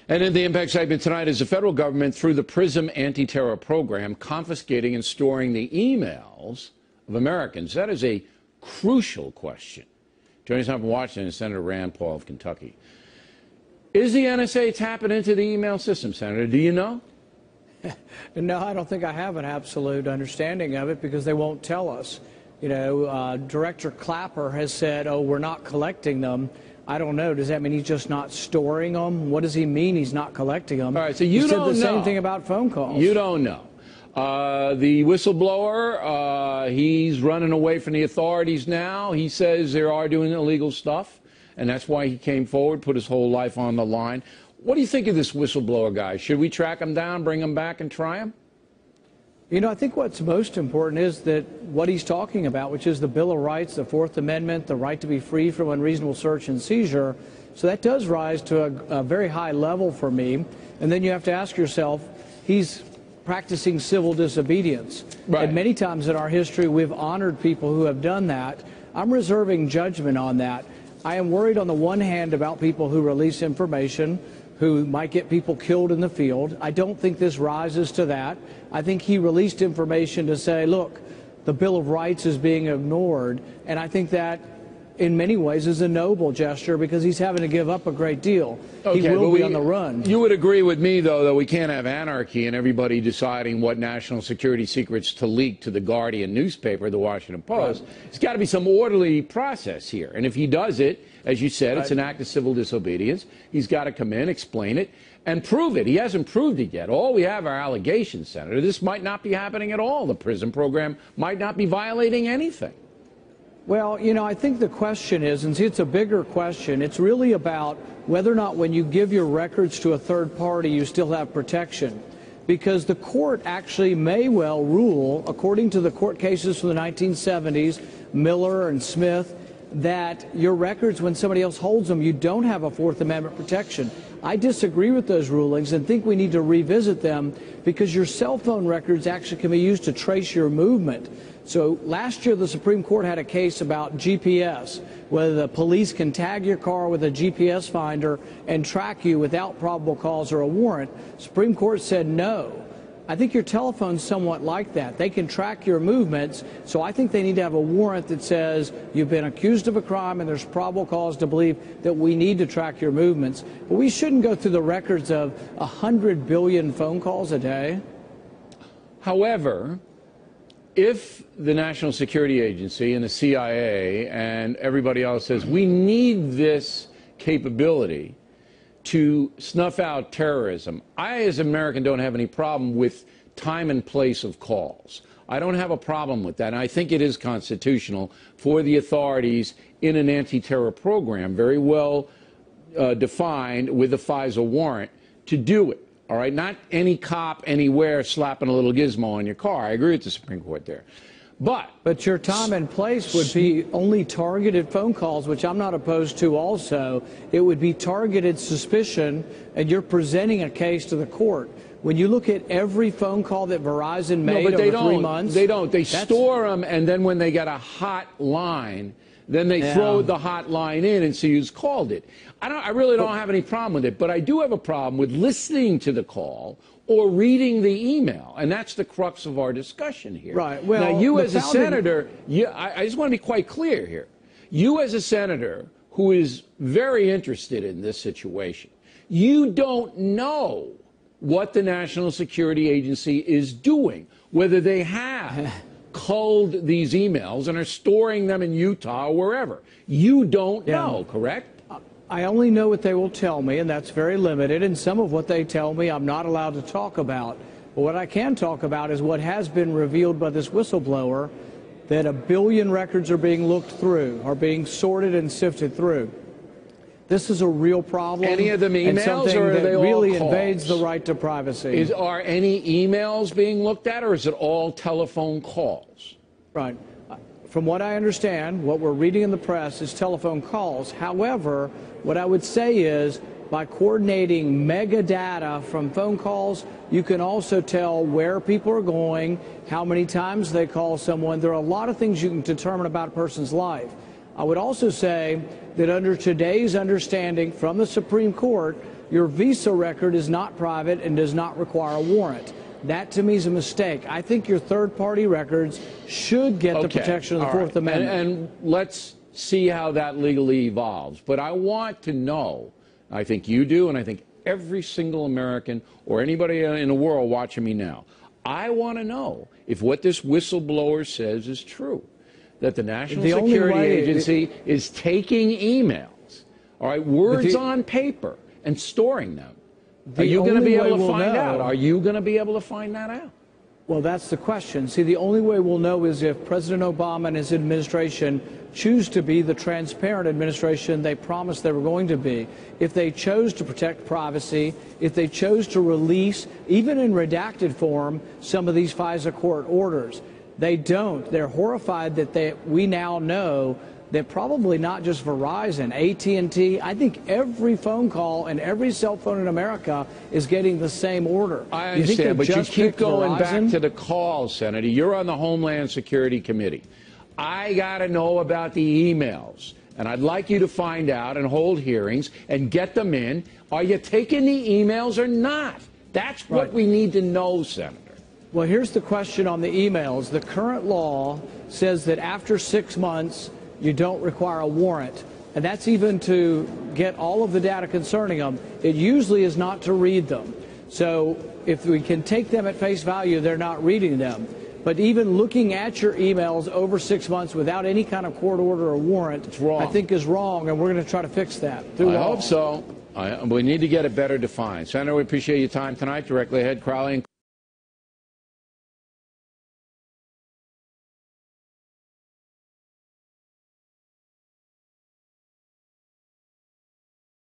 And in the Impact segment tonight is the federal government, through the PRISM anti-terror program, confiscating and storing the emails of Americans. That is a crucial question. Joining us from Washington is Senator Rand Paul of Kentucky. Is the NSA tapping into the email system, Senator? Do you know? No, I don't think I have an absolute understanding of it because they won't tell us. You know, Director Clapper has said, oh, we're not collecting them. I don't know. Does that mean he's just not storing them? What does he mean he's not collecting them? All right, so you don't know. He said the same thing about phone calls. You don't know. The whistleblower, he's running away from the authorities now. He says they are doing illegal stuff, and that's why he came forward, put his whole life on the line. What do you think of this whistleblower guy? Should we track him down, bring him back, and try him? You know, I think what's most important is that what he's talking about, which is the Bill of Rights, the Fourth Amendment, the right to be free from unreasonable search and seizure. So that does rise to a very high level for me. And then you have to ask yourself, he's practicing civil disobedience. Right. And many times in our history, we've honored people who have done that. I'm reserving judgment on that. I am worried on the one hand about people who release information who might get people killed in the field. I don't think this rises to that. I think he released information to say, look, the Bill of Rights is being ignored, and I think that in many ways is a noble gesture because he's having to give up a great deal. Okay, he will be on the run. You would agree with me, though, that we can't have anarchy and everybody deciding what national security secrets to leak to the Guardian newspaper, the Washington Post. Right. There's got to be some orderly process here. And if he does it, as you said, it's an act of civil disobedience. He's got to come in, explain it, and prove it. He hasn't proved it yet. All we have are allegations, Senator. This might not be happening at all. The PRISM program might not be violating anything. Well, you know, I think the question is, and see, it's a bigger question, it's really about whether or not when you give your records to a third party, you still have protection. Because the court actually may well rule, according to the court cases from the 1970s, Miller and Smith, that your records, when somebody else holds them, you don't have a Fourth Amendment protection. I disagree with those rulings and think we need to revisit them because your cell phone records actually can be used to trace your movement. So last year, the Supreme Court had a case about GPS, whether the police can tag your car with a GPS finder and track you without probable cause or a warrant. Supreme Court said no. I think your telephone's somewhat like that. They can track your movements, so I think they need to have a warrant that says you've been accused of a crime and there's probable cause to believe that we need to track your movements. But we shouldn't go through the records of 100 billion phone calls a day. However, if the National Security Agency and the CIA and everybody else says we need this capability to snuff out terrorism, I, as an American, don't have any problem with time and place of calls. I don't have a problem with that. And I think it is constitutional for the authorities in an anti-terror program, very well defined with a FISA warrant, to do it. All right, not any cop anywhere slapping a little gizmo on your car. I agree with the Supreme Court there. But your time and place would be only targeted phone calls, which I'm not opposed to also. It would be targeted suspicion, and you're presenting a case to the court. When you look at every phone call that Verizon made over 3 months. They don't. They store them, and then when they get a hot line, then they throw the hot line in and see who's called it. I really don't have any problem with it, but I do have a problem with listening to the call or reading the email, and that's the crux of our discussion here. Right. Well, now, you as a senator, I just want to be quite clear here. You as a senator who is very interested in this situation, you don't know what the National Security Agency is doing, whether they have culled these emails and are storing them in Utah or wherever. You don't know, correct? I only know what they will tell me, and that's very limited, and some of what they tell me I'm not allowed to talk about. But what I can talk about is what has been revealed by this whistleblower, that 1 billion records are being looked through, are being sorted and sifted through. This is a real problem. Any of them emails, and something or are that they all really calls? invades the right to privacy. Are any emails being looked at, or is it all telephone calls? Right. From what I understand, what we're reading in the press is telephone calls. However, what I would say is by coordinating mega data from phone calls, you can also tell where people are going, how many times they call someone. There are a lot of things you can determine about a person's life. I would also say that under today's understanding from the Supreme Court, your Visa record is not private and does not require a warrant. That, to me, is a mistake. I think your third-party records should get the protection of the Fourth Amendment. And let's see how that legally evolves. But I want to know, I think you do, and I think every single American or anybody in the world watching me now, I want to know if what this whistleblower says is true, that the National Security Agency is taking emails, all right, words on paper, and storing them. Are you going to be able to find out? Are you going to be able to find that out? Well, that's the question. See, the only way we'll know is if President Obama and his administration choose to be the transparent administration they promised they were going to be. If they chose to protect privacy, if they chose to release, even in redacted form, some of these FISA court orders. They don't. They're horrified that we now know that probably not just Verizon, AT&T, I think every phone call and every cell phone in America is getting the same order. I understand, but you keep going back to the calls, Senator. You're on the Homeland Security Committee. I got to know about the emails, and I'd like you to find out and hold hearings and get them in. Are you taking the emails or not? That's what we need to know, Senator. Well, here's the question on the emails. The current law says that after 6 months, you don't require a warrant, and that's even to get all of the data concerning them. It usually is not to read them. So if we can take them at face value, they're not reading them. But even looking at your emails over 6 months without any kind of court order or warrant, it's wrong. I think is wrong, and we're going to try to fix that. I hope so. We need to get it better defined. Senator, we appreciate your time tonight. Directly ahead, Crowley and